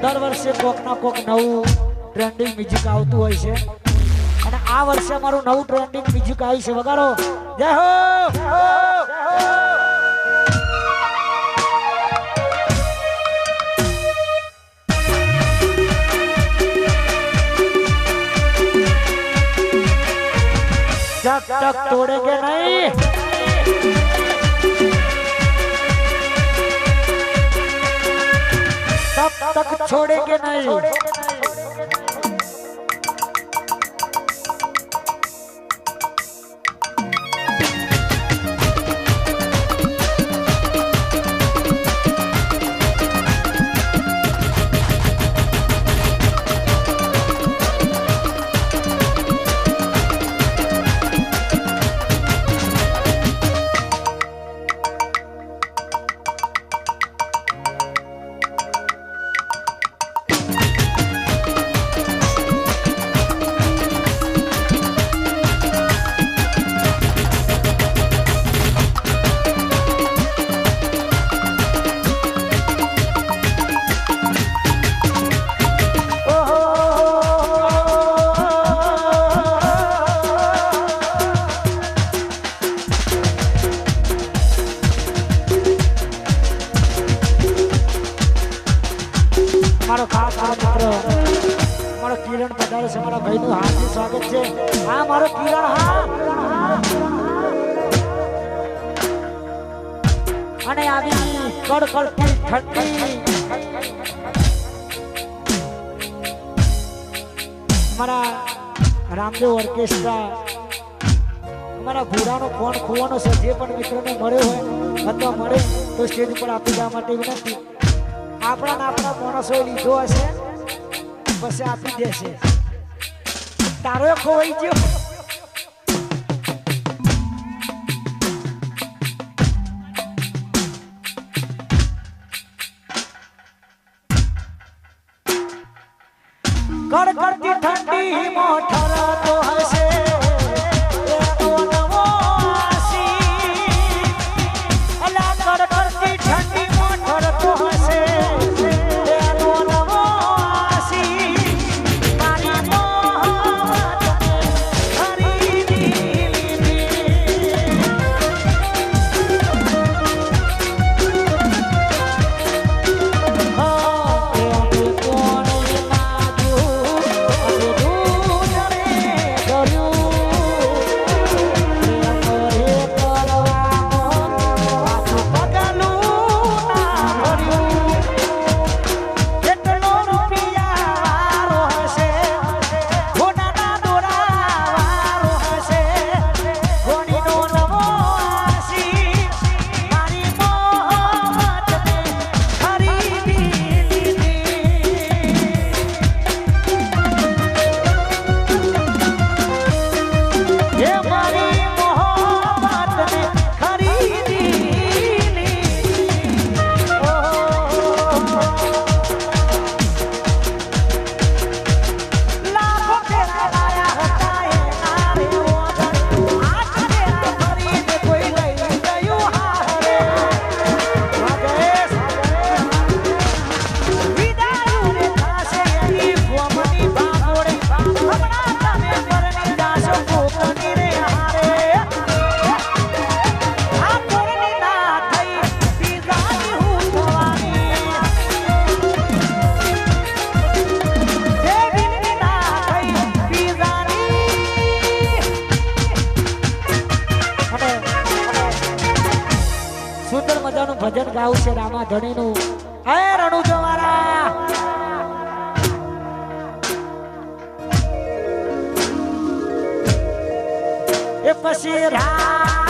દર વર્ષે કોક ના કોક નવું ટ્રેન્ડિંગ મ્યુઝિક આવતું હોય છે અને આ વર્ષે મારું નવું ટ્રેન્ડિંગ મ્યુઝિક આવ્યું છે વગાડો જય હો जब तक तोड़ेंगे नहीं तब तक छोड़ेंगे नहीं મારો ખાસ મિત્ર મારો કિરણ પધારે છે મારા ભાઈનું હાર્દિક સ્વાગત છે હા મારો કિરણ હા અને આવી કડકડતી ઠંડી મારા રામદેવ ઓર્કેસ્ટ્રા અમારા ઘોડાનો ફોન ખોવાનો છે જે પણ મિત્રને મળ્યો હોય અથવા મળે તો સ્ટેજ ઉપર આપી જવા માટે વિનંતી આપણા માણસો લીધો હશે પછી આપી દેશે તારો ખોવાઈ ગયો કડકડતી ઠંડી મોઠર તો હશે કડકડતી ઠંડી મોઠર તો હશે ભજન ગાવું છે રામા ધણીનું હે રણુ જવારા એ પછી